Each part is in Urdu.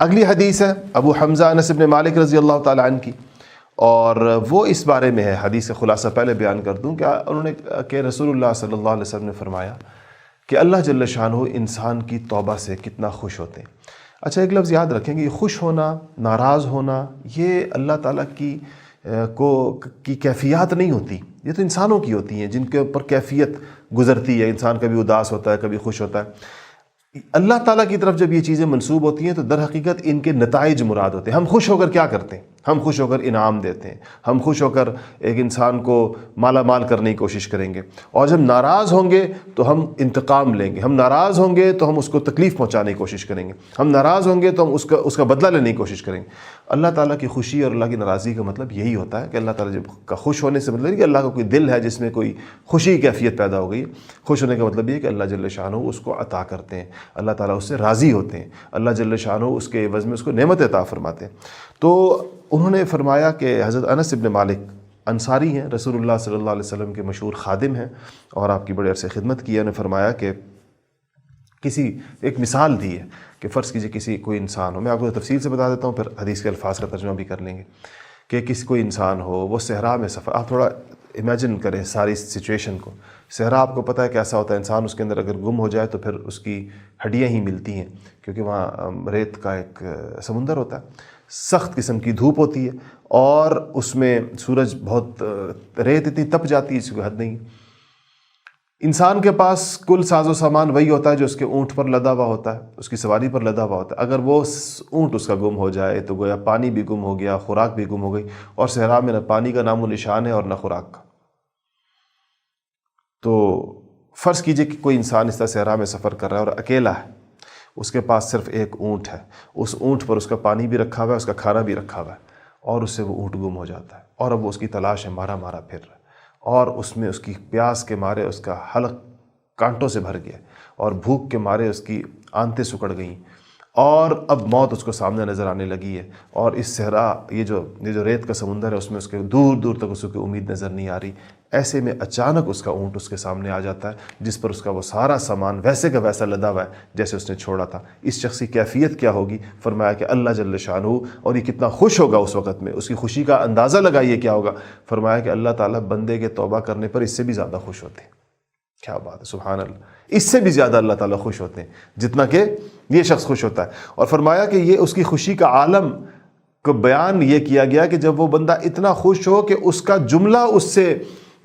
اگلی حدیث ہے ابو حمزہ انس بن مالک رضی اللہ تعالی عنہ کی، اور وہ اس بارے میں ہے، حدیث کا خلاصہ پہلے بیان کر دوں کہ انہوں نے کہ رسول اللہ صلی اللہ علیہ وسلم نے فرمایا کہ اللہ جل شانہ انسان کی توبہ سے کتنا خوش ہوتے ہیں۔ اچھا، ایک لفظ یاد رکھیں کہ یہ خوش ہونا، ناراض ہونا، یہ اللہ تعالیٰ کی کیفیات نہیں ہوتی، یہ تو انسانوں کی ہوتی ہیں جن کے اوپر کیفیت گزرتی ہے، انسان کبھی اداس ہوتا ہے، کبھی خوش ہوتا ہے۔ اللہ تعالیٰ کی طرف جب یہ چیزیں منسوب ہوتی ہیں تو در حقیقت ان کے نتائج مراد ہوتے ہیں۔ ہم خوش ہو کر کیا کرتے ہیں؟ ہم خوش ہو کر انعام دیتے ہیں، ہم خوش ہو کر ایک انسان کو مالا مال کرنے کی کوشش کریں گے، اور جب ناراض ہوں گے تو ہم انتقام لیں گے، ہم ناراض ہوں گے تو ہم اس کو تکلیف پہنچانے کی کوشش کریں گے، ہم ناراض ہوں گے تو ہم اس کا بدلہ لینے کی کوشش کریں گے۔ اللہ تعالیٰ کی خوشی اور اللہ کی ناراضی کا مطلب یہی ہوتا ہے کہ اللہ تعالیٰ کا خوش ہونے سے مطلب نہیں کہ اللہ کا کوئی دل ہے جس میں کوئی خوشی کی کیفیت پیدا ہو گئی، خوش ہونے کا مطلب یہ کہ اللہ جل شانہ اس کو عطا کرتے ہیں، اللہ تعالیٰ اس سے راضی ہوتے ہیں، اللہ جل شانہ اس کے عوض میں اس کو نعمت عطا فرماتے ہیں۔ تو انہوں نے فرمایا کہ حضرت انس بن مالک انصاری ہیں، رسول اللہ صلی اللہ علیہ وسلم کے مشہور خادم ہیں اور آپ کی بڑے عرصے خدمت کی ہے۔ انہوں نے فرمایا کہ ایک مثال دی ہے کہ فرض کیجئے کوئی انسان ہو، میں آپ کو تفصیل سے بتا دیتا ہوں، پھر حدیث کے الفاظ کا ترجمہ بھی کر لیں گے، کہ کوئی انسان ہو، وہ صحرا میں سفر، آپ تھوڑا امیجن کریں ساری سچویشن کو۔ صحرا آپ کو پتہ ہے کیسا ہوتا ہے، انسان اس کے اندر اگر گم ہو جائے تو پھر اس کی ہڈیاں ہی ملتی ہیں، کیونکہ وہاں ریت کا ایک سمندر ہوتا ہے، سخت قسم کی دھوپ ہوتی ہے، اور اس میں سورج بہت، ریت اتنی تپ جاتی ہے اس کی حد نہیں۔ انسان کے پاس کل ساز و سامان وہی ہوتا ہے جو اس کے اونٹ پر لدا ہوا ہوتا ہے، اس کی سواری پر لدا ہوا ہوتا ہے۔ اگر وہ اونٹ اس کا گم ہو جائے تو گویا پانی بھی گم ہو گیا، خوراک بھی گم ہو گئی، اور صحرا میں نہ پانی کا نام و نشان ہے اور نہ خوراک کا۔ تو فرض کیجئے کہ کوئی انسان اس طرح صحرا میں سفر کر رہا ہے اور اکیلا ہے، اس کے پاس صرف ایک اونٹ ہے، اس اونٹ پر اس کا پانی بھی رکھا ہوا ہے، اس کا کھانا بھی رکھا ہوا ہے، اور اس سے وہ اونٹ گم ہو جاتا ہے، اور اب وہ اس کی تلاش ہے، مارا مارا پھر رہا ہے، اور اس میں اس کی پیاس کے مارے اس کا حلق کانٹوں سے بھر گیا، اور بھوک کے مارے اس کی آنتیں سکڑ گئیں، اور اب موت اس کو سامنے نظر آنے لگی ہے، اور اس صحرا، یہ جو ریت کا سمندر ہے، اس میں اس کے دور دور تک اس کو امید نظر نہیں آ رہی۔ ایسے میں اچانک اس کا اونٹ اس کے سامنے آ جاتا ہے، جس پر اس کا وہ سارا سامان ویسے کا ویسا لدا ہوا ہے جیسے اس نے چھوڑا تھا۔ اس شخص کی کیفیت کیا ہوگی؟ فرمایا کہ اللہ جل شانہ، اور یہ کتنا خوش ہوگا اس وقت میں، اس کی خوشی کا اندازہ لگائیے کیا ہوگا۔ فرمایا کہ اللہ تعالیٰ بندے کے توبہ کرنے پر اس سے بھی زیادہ خوش ہوتے ہیں۔ کیا بات ہے، سبحان اللہ، اس سے بھی زیادہ اللہ تعالیٰ خوش ہوتے ہیں جتنا کہ یہ شخص خوش ہوتا ہے۔ اور فرمایا کہ یہ اس کی خوشی کا عالم کو بیان یہ کیا گیا کہ جب وہ بندہ اتنا خوش ہو کہ اس کا جملہ اس سے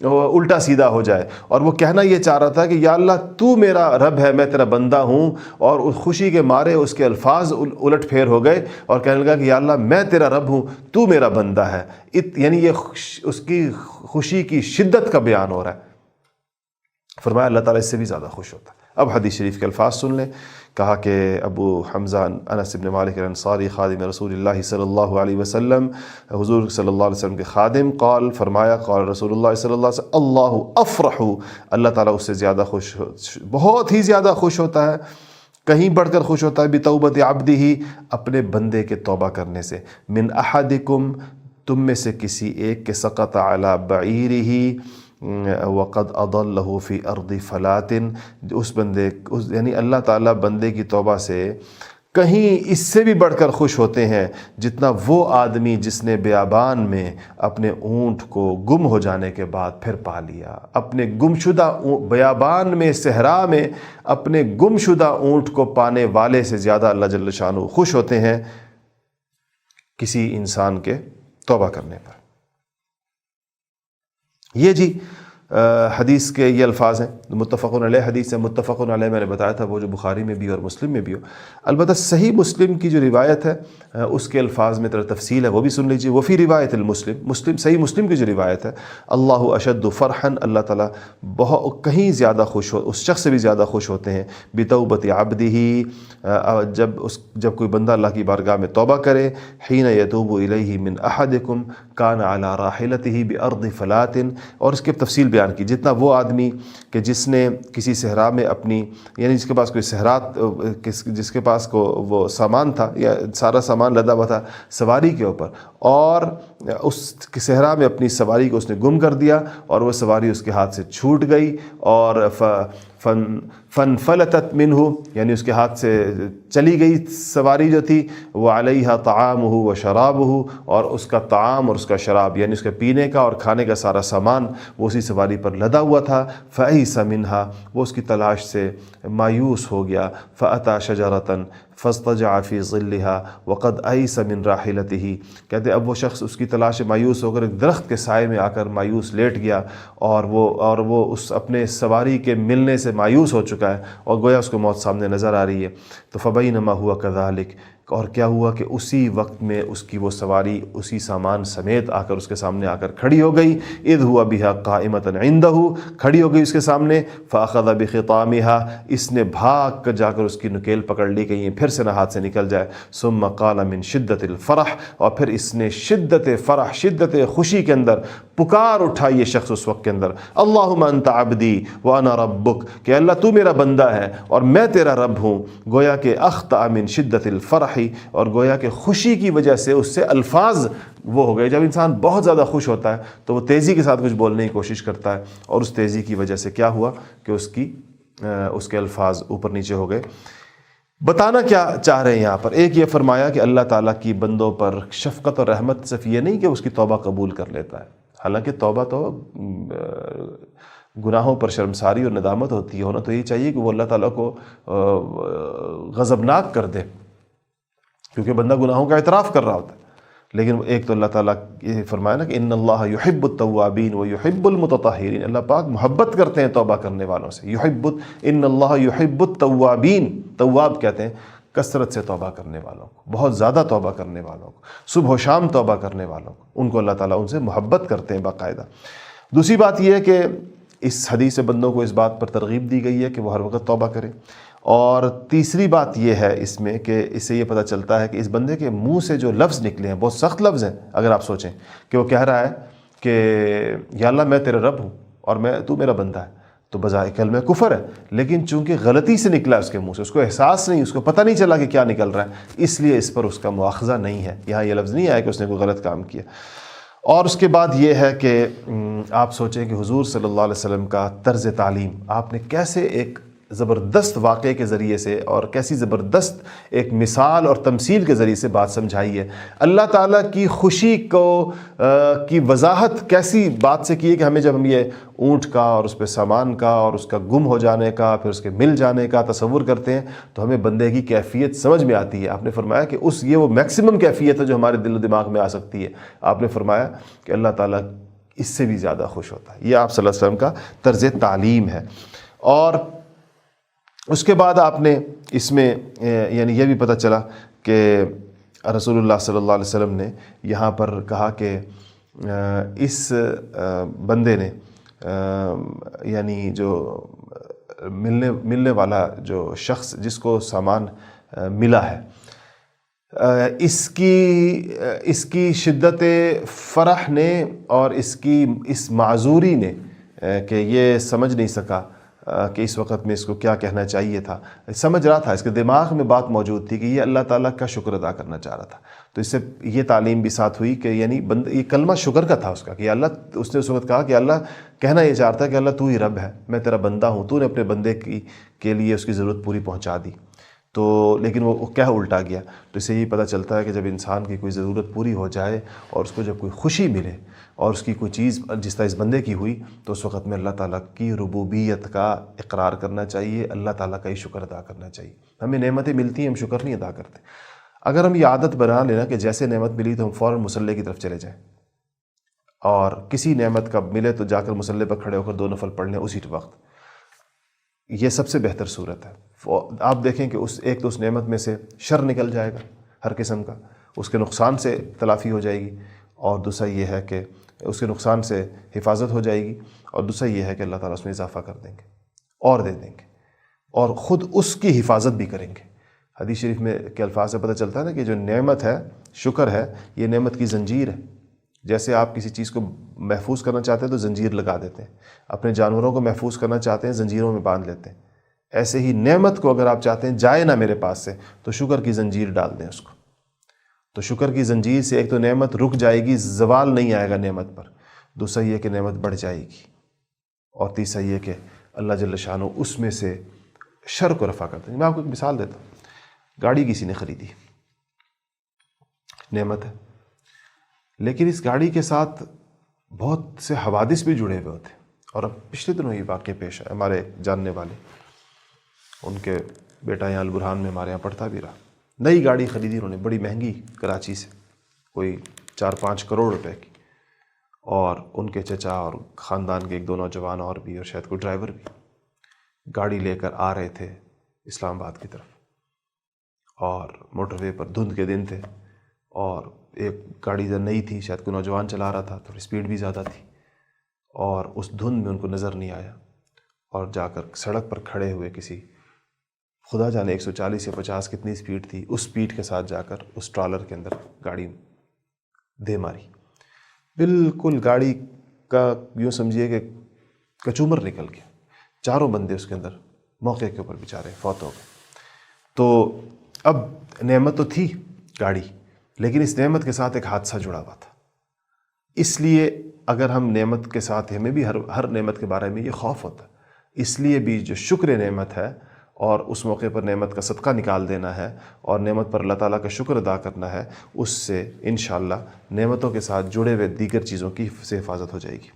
الٹا سیدھا ہو جائے، اور وہ کہنا یہ چاہ رہا تھا کہ یا اللہ تو میرا رب ہے، میں تیرا بندہ ہوں، اور اس خوشی کے مارے اس کے الفاظ الٹ پھیر ہو گئے، اور کہنے لگا کہ یا اللہ میں تیرا رب ہوں، تو میرا بندہ ہے۔ یعنی یہ اس کی خوشی کی شدت کا بیان ہو رہا ہے۔ فرمایا اللہ تعالیٰ اس سے بھی زیادہ خوش ہوتا ہے۔ اب حدیث شریف کے الفاظ سن لیں۔ کہا کہ ابو حمزہ انس بن مالک الانصاری خادم رسول اللہ صلی اللہ علیہ وسلم، حضور صلی اللہ علیہ وسلم کے خادم، قال، فرمایا، قال رسول اللہ صلی اللہ علیہ وسلم، اللہ افرح، اللہ تعالیٰ اس سے زیادہ خوش، بہت ہی زیادہ خوش ہوتا ہے، کہیں بڑھ کر خوش ہوتا ہے، بتوبت عبدہ، اپنے بندے کے توبہ کرنے سے، من احدکم، تم میں سے کسی ایک کے، سقط علی بعیرہ وقد اضلہ فی ارض فلات، اس بندے، یعنی اللہ تعالیٰ بندے کی توبہ سے کہیں اس سے بھی بڑھ کر خوش ہوتے ہیں جتنا وہ آدمی جس نے بیابان میں اپنے اونٹ کو گم ہو جانے کے بعد پھر پا لیا، اپنے گمشدہ بیابان میں، صحرا میں اپنے گمشدہ اونٹ کو پانے والے سے زیادہ اللہ جل شانہ خوش ہوتے ہیں کسی انسان کے توبہ کرنے پر۔ یہ جی حدیث کے یہ الفاظ ہیں، متفق علیہ حدیث ہے۔ متفق علیہ میں نے بتایا تھا وہ جو بخاری میں بھی اور مسلم میں بھی ہو۔ البتہ صحیح مسلم کی جو روایت ہے اس کے الفاظ میں تفصیل ہے، وہ بھی سن لیجیے۔ وفی روایت المسلم، صحیح مسلم کی جو روایت ہے، اللہ اشد فرحا، اللہ تعالیٰ بہت کہیں زیادہ خوش ہو، اس شخص سے بھی زیادہ خوش ہوتے ہیں، بتوبت عبدہ، جب کوئی بندہ اللہ کی بارگاہ میں توبہ کرے، حین یتوب الیہ من احدکم کان علی راحلتہ بارض فلات، اور اس کی تفصیل بیان کی، جتنا وہ آدمی کہ جس نے کسی صحرا میں اپنی، یعنی جس کے پاس کوئی صحرات، جس کے پاس کو وہ سامان تھا یا سارا سامان لدا ہوا تھا سواری کے اوپر، اور اس صحرا میں اپنی سواری کو اس نے گم کر دیا، اور وہ سواری اس کے ہاتھ سے چھوٹ گئی، اور فنفلتت منہ، یعنی اس کے ہاتھ سے چلی گئی سواری جو تھی، وعلیہا طعامہ وشرابہ، اور اس کا طعام اور اس کا شراب یعنی اس کے پینے کا اور کھانے کا سارا سامان وہ اسی سواری پر لدا ہوا تھا۔ فَأَيْسَ مِنْهَا، وہ اس کی تلاش سے مایوس ہو گیا۔ فَأَتَى شَجَرَةً فاضطجع فی ظلها وقد أَيْسَ من راحلته، کہتے اب وہ شخص اس کی تلاش سے مایوس ہو کر ایک درخت کے سائے میں آ کر مایوس لیٹ گیا، اور وہ اس اپنے سواری کے ملنے سے مایوس ہو چکا ہے، اور گویا اس کو موت سامنے نظر آ رہی ہے۔ تو فبینما ہوا کذالک، اور کیا ہوا کہ اسی وقت میں اس کی وہ سواری اسی سامان سمیت آ کر اس کے سامنے آ کر کھڑی ہو گئی۔ اذ ہوا بہا قائمۃ عندہ، کھڑی ہو گئی اس کے سامنے۔ فاخذ بخطامها، اس نے بھاگ کر جا کر اس کی نکیل پکڑ لی کہ یہ پھر سے نہ ہاتھ سے نکل جائے۔ ثم قال من شدت الفرح، اور پھر اس نے شدت فرح، شدت خوشی کے اندر پکار اٹھائی یہ شخص اس وقت کے اندر، اللہم انت عبدی وانا ربک، کہ اللہ تو میرا بندہ ہے اور میں تیرا رب ہوں۔ گویا کہ اخطأ من شدت الفرح، اور گویا کہ خوشی کی وجہ سے اس سے الفاظ وہ ہو گئے۔ جب انسان بہت زیادہ خوش ہوتا ہے تو وہ تیزی کے ساتھ کچھ بولنے کی کوشش کرتا ہے، اور اس تیزی کی وجہ سے کیا ہوا کہ اس کے الفاظ اوپر نیچے ہو گئے۔ بتانا کیا چاہ رہے ہیں یہاں پر؟ ایک یہ فرمایا کہ اللہ تعالیٰ کی بندوں پر شفقت اور رحمت صرف یہ نہیں کہ اس کی توبہ قبول کر لیتا ہے، حالانکہ توبہ تو گناہوں پر شرمساری اور ندامت ہوتی ہے، ہونا تو یہ چاہیے کہ وہ اللہ تعالیٰ کو غضبناک کر دے، کیونکہ بندہ گناہوں کا اعتراف کر رہا ہوتا ہے۔ لیکن ایک تو اللہ تعالیٰ یہ فرمایا نا کہ ان اللہ یحب التوابین ویحب المتطہرین، اللہ پاک محبت کرتے ہیں توبہ کرنے والوں سے۔ ان اللہ یحب التوابین، تواب کہتے ہیں کثرت سے توبہ کرنے والوں کو، بہت زیادہ توبہ کرنے والوں کو، صبح و شام توبہ کرنے والوں کو، ان کو اللہ تعالیٰ ان سے محبت کرتے ہیں باقاعدہ۔ دوسری بات یہ ہے کہ اس حدیث سے بندوں کو اس بات پر ترغیب دی گئی ہے کہ وہ ہر وقت توبہ کریں۔ اور تیسری بات یہ ہے اس میں کہ اس سے یہ پتہ چلتا ہے کہ اس بندے کے منہ سے جو لفظ نکلے ہیں بہت سخت لفظ ہیں۔ اگر آپ سوچیں کہ وہ کہہ رہا ہے کہ یا اللہ میں تیرا رب ہوں اور تو میرا بندہ ہے، تو بظاہر کلمہ کفر ہے، لیکن چونکہ غلطی سے نکلا اس کے منہ سے، اس کو احساس نہیں، اس کو پتہ نہیں چلا کہ کیا نکل رہا ہے، اس لیے اس پر اس کا مواخذہ نہیں ہے، یہاں یہ لفظ نہیں آیا کہ اس نے کوئی غلط کام کیا۔ اور اس کے بعد یہ ہے کہ آپ سوچیں کہ حضور صلی اللہ علیہ وسلم کا طرز تعلیم، آپ نے کیسے ایک زبردست واقعے کے ذریعے سے اور کیسی زبردست ایک مثال اور تمثیل کے ذریعے سے بات سمجھائی ہے۔ اللہ تعالیٰ کی خوشی کی وضاحت کیسی بات سے کی ہے کہ جب ہم یہ اونٹ کا اور اس پہ سامان کا اور اس کا گم ہو جانے کا پھر اس کے مل جانے کا تصور کرتے ہیں تو ہمیں بندے کی کیفیت سمجھ میں آتی ہے۔ آپ نے فرمایا کہ یہ وہ میکسیمم کیفیت ہے جو ہمارے دل و دماغ میں آ سکتی ہے۔ آپ نے فرمایا کہ اللہ تعالیٰ اس سے بھی زیادہ خوش ہوتا ہے۔ یہ آپ صلی اللہ علیہ وسلم کا طرز تعلیم ہے۔ اور اس کے بعد آپ نے اس میں یعنی یہ بھی پتہ چلا کہ رسول اللہ صلی اللہ علیہ وسلم نے یہاں پر کہا کہ اس بندے نے یعنی جو ملنے والا جو شخص جس کو سامان ملا ہے، اس کی شدت فرح نے اور اس معذوری نے کہ یہ سمجھ نہیں سکا کہ اس وقت میں اس کو کیا کہنا چاہیے تھا، سمجھ رہا تھا، اس کے دماغ میں بات موجود تھی کہ یہ اللہ تعالیٰ کا شکر ادا کرنا چاہ رہا تھا۔ تو اس سے یہ تعلیم بھی ساتھ ہوئی کہ یعنی یہ کلمہ شکر کا تھا اس کا، کہ اللہ، اس نے اس وقت کہا کہ اللہ، کہنا یہ چاہتا ہے کہ اللہ تو ہی رب ہے، میں تیرا بندہ ہوں، تو نے اپنے بندے کے لیے اس کی ضرورت پوری پہنچا دی۔ تو لیکن وہ کیا الٹا گیا۔ تو اس سے یہ پتہ چلتا ہے کہ جب انسان کی کوئی ضرورت پوری ہو جائے اور اس کو جب کوئی خوشی ملے اور اس کی کوئی چیز جس طرح اس بندے کی ہوئی تو اس وقت میں اللہ تعالیٰ کی ربوبیت کا اقرار کرنا چاہیے، اللہ تعالیٰ کا ہی شکر ادا کرنا چاہیے۔ ہمیں نعمتیں ملتی ہیں، ہم شکر نہیں ادا کرتے۔ اگر ہم یہ عادت بنا لینا کہ جیسے نعمت ملی تو ہم فوراً مصلی کی طرف چلے جائیں، اور کسی نعمت کا ملے تو جا کر مصلی پر کھڑے ہو کر 2 نفل پڑھ لیں اسی وقت، یہ سب سے بہتر صورت ہے۔ آپ دیکھیں کہ ایک تو اس نعمت میں سے شر نکل جائے گا ہر قسم کا، اس کے نقصان سے تلافی ہو جائے گی، اور دوسرا یہ ہے کہ اس کے نقصان سے حفاظت ہو جائے گی، اور دوسرا یہ ہے کہ اللہ تعالیٰ اس میں اضافہ کر دیں گے اور دے دیں گے، اور خود اس کی حفاظت بھی کریں گے۔ حدیث شریف میں کے الفاظ سے پتہ چلتا ہے نا کہ جو نعمت ہے، شکر ہے، یہ نعمت کی زنجیر ہے۔ جیسے آپ کسی چیز کو محفوظ کرنا چاہتے ہیں تو زنجیر لگا دیتے ہیں، اپنے جانوروں کو محفوظ کرنا چاہتے ہیں زنجیروں میں باندھ لیتے ہیں، ایسے ہی نعمت کو اگر آپ چاہتے ہیں جائے نہ میرے پاس سے تو شکر کی زنجیر ڈال دیں اس کو۔ تو شکر کی زنجیر سے ایک تو نعمت رک جائے گی، زوال نہیں آئے گا نعمت پر، دوسرا یہ کہ نعمت بڑھ جائے گی، اور تیسرا یہ کہ اللہ جل شانہ اس میں سے شر کو رفع کرتا ہے۔ میں آپ کو ایک مثال دیتا ہوں، گاڑی کسی نے خریدی، نعمت ہے، لیکن اس گاڑی کے ساتھ بہت سے حوادث بھی جڑے ہوئے ہوتے ہیں، اور اب پچھلے دنوں یہ واقعہ پیش ہے، ہمارے جاننے والے، ان کے بیٹا یہاں البرہان میں ہمارے یہاں پڑھتا بھی رہا، نئی گاڑی خریدی انہوں نے، بڑی مہنگی، کراچی سے، کوئی 4-5 کروڑ روپے کی، اور ان کے چچا اور خاندان کے 1-2 نوجوان اور بھی، اور شاید کوئی ڈرائیور بھی، گاڑی لے کر آ رہے تھے اسلام آباد کی طرف، اور موٹر وے پر دھند کے دن تھے، اور ایک گاڑی جو نئی تھی، شاید کوئی نوجوان چلا رہا تھا، تھوڑی سپیڈ بھی زیادہ تھی، اور اس دھند میں ان کو نظر نہیں آیا، اور جا کر سڑک پر کھڑے ہوئے کسی، خدا جانے 140 یا 50 کتنی سپیڈ تھی، اس سپیڈ کے ساتھ جا کر اس ٹرالر کے اندر گاڑی دے ماری، بالکل گاڑی کا یوں سمجھیے کہ کچومر نکل گیا، 4 بندے اس کے اندر موقع کے اوپر بیچارے فوت ہو گئے۔ تو اب نعمت تو تھی گاڑی، لیکن اس نعمت کے ساتھ ایک حادثہ جڑا ہوا تھا، اس لیے اگر ہم نعمت کے ساتھ، ہمیں بھی ہر نعمت کے بارے میں یہ خوف ہوتا ہے، اس لیے بھی جو شکر نعمت ہے اور اس موقع پر نعمت کا صدقہ نکال دینا ہے اور نعمت پر اللہ تعالیٰ کا شکر ادا کرنا ہے، اس سے انشاءاللہ نعمتوں کے ساتھ جڑے ہوئے دیگر چیزوں کی سے حفاظت ہو جائے گی۔